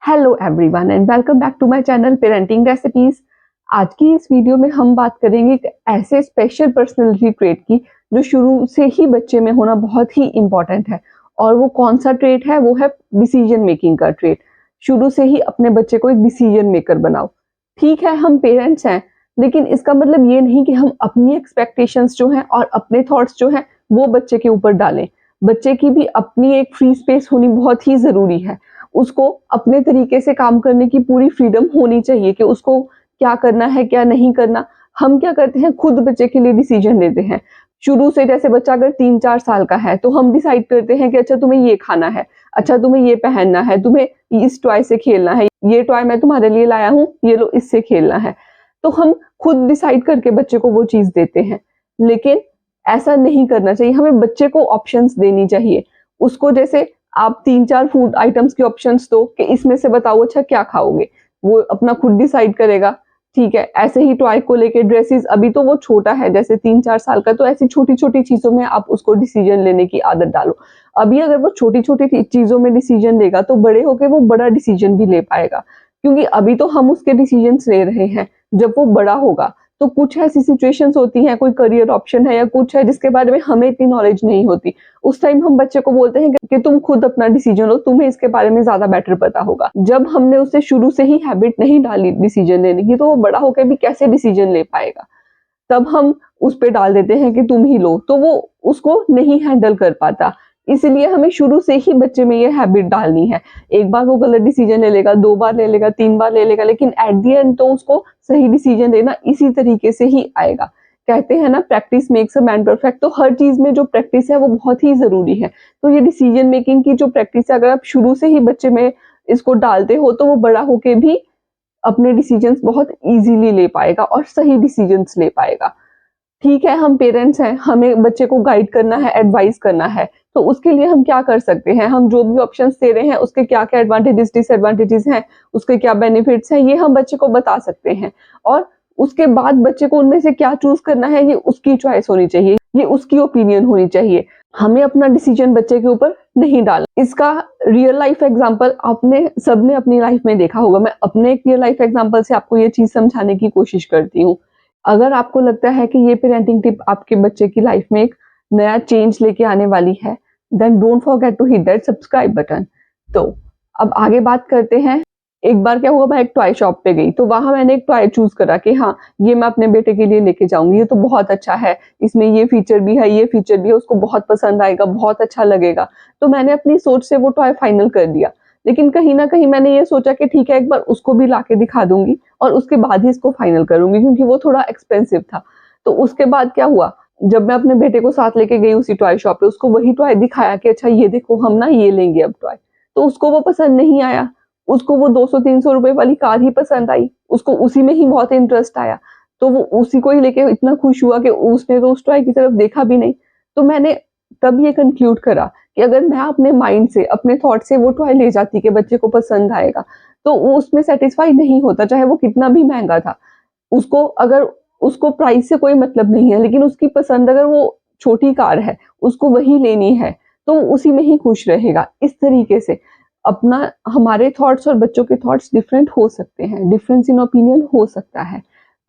Hello everyone and welcome back to my channel parenting recipes. आज की इस video में हम बात करेंगे एक ऐसे स्पेशल पर्सनालिटी ट्रेट की जो शुरू से ही बच्चे में होना बहुत ही इम्पोर्टेंट है। और वो कौन सा ट्रेट है? वो है डिसीजन मेकिंग का ट्रेट। शुरू से ही अपने बच्चे को एक डिसीजन मेकर बनाओ। ठीक है, हम पेरेंट्स हैं, लेकिन इसका मतलब ये नहीं कि हम अपनी एक्सपेक्टेशंस जो हैं और अपने थॉट्स जो हैं वो बच्चे के ऊपर डालें। बच्चे की भी अपनी एक फ्री स्पेस होनी बहुत ही जरूरी है। उसको अपने तरीके से काम करने की पूरी फ्रीडम होनी चाहिए कि उसको क्या करना है क्या नहीं करना। हम क्या करते हैं, खुद बच्चे के लिए डिसीजन लेते हैं। शुरू से जैसे बच्चा अगर 3-4 साल का है तो हम डिसाइड करते हैं कि अच्छा तुम्हें ये खाना है, अच्छा तुम्हें ये पहनना है, तुम्हें इस टॉय से खेलना है, ये टॉय मैं तुम्हारे लिए लाया हूँ, ये लो इससे खेलना है। तो हम खुद डिसाइड करके बच्चे को वो चीज देते हैं। लेकिन ऐसा नहीं करना चाहिए, हमें बच्चे को ऑप्शंस देनी चाहिए। उसको जैसे आप 3-4 फूड आइटम्स के ऑप्शंस दो कि इसमें से बताओ अच्छा क्या खाओगे, वो अपना खुद डिसाइड करेगा। ठीक है, ऐसे ही टॉय को लेके ड्रेसेस, अभी तो वो छोटा है जैसे 3-4 साल का, तो ऐसी छोटी छोटी चीजों में आप उसको डिसीजन लेने की आदत डालो। अभी अगर वो छोटी छोटी चीजों में डिसीजन लेगा तो बड़े होके वो बड़ा डिसीजन भी ले पाएगा। क्योंकि अभी तो हम उसके डिसीजन ले रहे हैं, जब वो बड़ा होगा तो कुछ ऐसी सिचुएशंस होती हैं, कोई करियर ऑप्शन है या कुछ है जिसके बारे में हमें इतनी नॉलेज नहीं होती। उस टाइम हम बच्चे को बोलते हैं कि तुम खुद अपना डिसीजन लो, तुम्हें इसके बारे में ज्यादा बेटर पता होगा। जब हमने उसे शुरू से ही हैबिट नहीं डाली डिसीजन लेने की, तो वो बड़ा होकर भी कैसे डिसीजन ले पाएगा। तब हम उस पे डाल देते हैं कि तुम ही लो, तो वो उसको नहीं हैंडल कर पाता। इसलिए हमें शुरू से ही बच्चे में ये हैबिट डालनी है। एक बार वो गलत डिसीजन ले लेगा, 2 बार ले लेगा, 3 बार ले लेगा, लेकिन एट द एंड तो उसको सही डिसीजन लेना इसी तरीके से ही आएगा। कहते हैं ना, practice makes a man perfect. तो हर चीज में जो प्रैक्टिस है वो बहुत ही जरूरी है। तो ये डिसीजन मेकिंग की जो प्रैक्टिस है, अगर आप शुरू से ही बच्चे में इसको डालते हो तो वो बड़ा होके भी अपने डिसीजंस बहुत इजीली ले पाएगा और सही डिसीजंस ले पाएगा। ठीक है, हम पेरेंट्स हैं, हमें बच्चे को गाइड करना है, एडवाइस करना है। तो उसके लिए हम क्या कर सकते हैं? हम जो भी ऑप्शंस दे रहे हैं उसके क्या-क्या एडवांटेजेस, डिसएडवांटेजेस हैं, उसके क्या बेनिफिट्स हैं, ये हम बच्चे को बता सकते हैं। और उसके बाद बच्चे को उनमें से क्या चूज़ करना है, ये उसकी चॉइस होनी चाहिए, ये उसकी ओपिनियन होनी चाहिए। हमें अपना डिसीजन बच्चे के ऊपर नहीं डालना। इसका रियल लाइफ एग्जांपल आपने सबने अपनी लाइफ में देखा होगा। मैं अपने एक रियल लाइफ एग्जांपल से आपको ये चीज़ समझाने की कोशिश करती हूँ। अगर आपको लगता है कि ये पेरेंटिंग टिप आपके बच्चे की लाइफ में एक नया चेंज लेके आने वाली है, then don't forget to hit that subscribe button. तो अब आगे बात करते हैं। एक बार क्या हुआ, मैं एक टॉय शॉप पे गई, तो वहां मैंने एक टॉय चूज करा कि हाँ, ये मैं अपने बेटे के लिए लेके जाऊंगी, ये तो बहुत अच्छा है, इसमें ये फीचर भी है, ये फीचर भी है, उसको बहुत पसंद आएगा, बहुत अच्छा लगेगा। तो मैंने अपनी सोच से वो टॉय फाइनल कर दिया। लेकिन कहीं ना कहीं मैंने ये सोचा कि ठीक है, एक बार उसको भी लाके दिखा दूंगी और उसके बाद ही इसको फाइनल करूंगी, क्योंकि वो थोड़ा एक्सपेंसिव था। तो उसके बाद क्या हुआ, जब मैं अपने बेटे को साथ लेके गई उसी टॉय शॉप पे, उसको वही टॉय दिखाया कि अच्छा ये देखो, हम ना ये लेंगे अब टॉय। तो उसको वो पसंद नहीं आया। उसको वो 200-300 रुपए वाली कार ही पसंद आई। उसको उसी में ही बहुत इंटरेस्ट आया। तो वो उसी को ही लेके इतना खुश हुआ कि उसने तो उस टॉय की तरफ देखा भी नहीं। तो मैंने तब ये कंक्लूड करा कि अगर मैं अपने माइंड से, अपने थॉट से वो टॉय ले जाती कि बच्चे को पसंद आएगा, तो वो उसमें सेटिस्फाई नहीं होता, चाहे वो कितना भी महंगा था। उसको अगर उसको प्राइस से कोई मतलब नहीं है, लेकिन उसकी पसंद अगर वो छोटी कार है, उसको वही लेनी है, तो वो उसी में ही खुश रहेगा। इस तरीके से अपना हमारे थॉट्स और बच्चों के थॉट्स डिफरेंट हो सकते हैं, डिफरेंस इन ओपिनियन हो सकता है।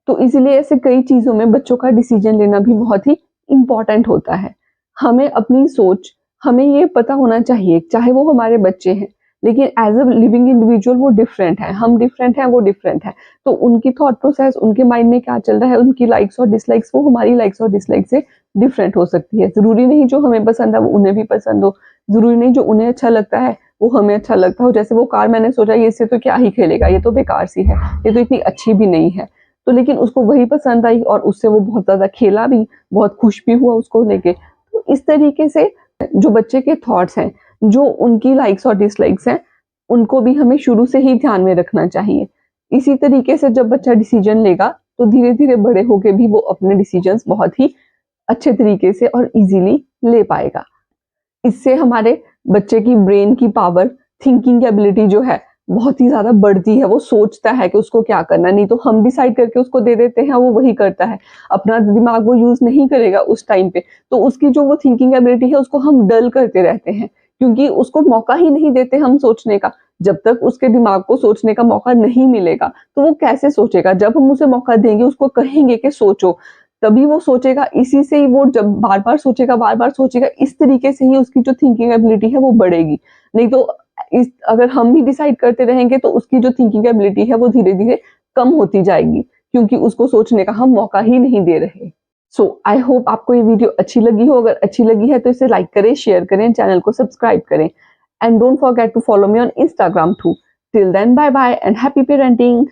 तो इसीलिए ऐसे कई चीज़ों में बच्चों का डिसीजन लेना भी बहुत ही इम्पोर्टेंट होता है। हमें अपनी सोच, हमें ये पता होना चाहिए, चाहे वो हमारे बच्चे हैं, लेकिन एज़ अ लिविंग इंडिविजुअल वो डिफरेंट है, हम डिफरेंट हैं, वो डिफरेंट है। तो उनकी थॉट प्रोसेस, उनके माइंड में क्या चल रहा है, उनकी लाइक्स और डिसलाइक्स वो हमारी लाइक्स और डिसलाइक्स से डिफरेंट हो सकती है। ज़रूरी नहीं जो हमें पसंद है वो उन्हें भी पसंद हो, ज़रूरी नहीं जो उन्हें अच्छा लगता है वो हमें अच्छा लगता हो। जैसे वो कार, मैंने सोचा ये इससे तो क्या ही खेलेगा, ये तो बेकार सी है, ये तो इतनी अच्छी भी नहीं है। तो लेकिन उसको वही पसंद आई और उससे वो बहुत ज़्यादा खेला भी, बहुत खुश भी हुआ उसको लेके। तो इस तरीके से जो बच्चे के थॉट्स हैं, जो उनकी लाइक्स और डिसलाइक्स हैं, उनको भी हमें शुरू से ही ध्यान में रखना चाहिए। इसी तरीके से जब बच्चा डिसीजन लेगा तो धीरे-धीरे बड़े होके भी वो अपने डिसीजंस बहुत ही अच्छे तरीके से और इजीली ले पाएगा। इससे हमारे बच्चे की ब्रेन की पावर, थिंकिंग एबिलिटी जो है बहुत ही ज़्यादा बढ़ती है। वो सोचता है कि उसको क्या करना है, नहीं तो हम डिसाइड करके उसको दे देते हैं, वो वही करता है। अपना दिमाग वो यूज़ नहीं करेगा उस टाइम पे। तो उसकी जो वो थिंकिंग एबिलिटी है उसको हम डल करते रहते हैं, क्योंकि उसको मौका ही नहीं देते हम सोचने का। जब तक उसके दिमाग को सोचने का मौका नहीं मिलेगा, तो वो कैसे सोचेगा? जब हम उसे मौका देंगे, उसको कहेंगे कि सोचो, तभी वो सोचेगा। इसी से ही वो जब बार-बार सोचेगा, इस तरीके से ही उसकी जो थिंकिंग एबिलिटी है वो बढ़ेगी। नहीं तो इस अगर हम ही डिसाइड करते रहेंगे तो उसकी जो थिंकिंग एबिलिटी है वो धीरे-धीरे कम होती जाएगी, क्योंकि उसको सोचने का हम मौका ही नहीं दे रहे। सो आई होप आपको ये वीडियो अच्छी लगी हो। अगर अच्छी लगी है तो इसे लाइक करें, शेयर करें, चैनल को सब्सक्राइब करें and don't forget to follow me on Instagram too. Till then, bye bye and happy parenting.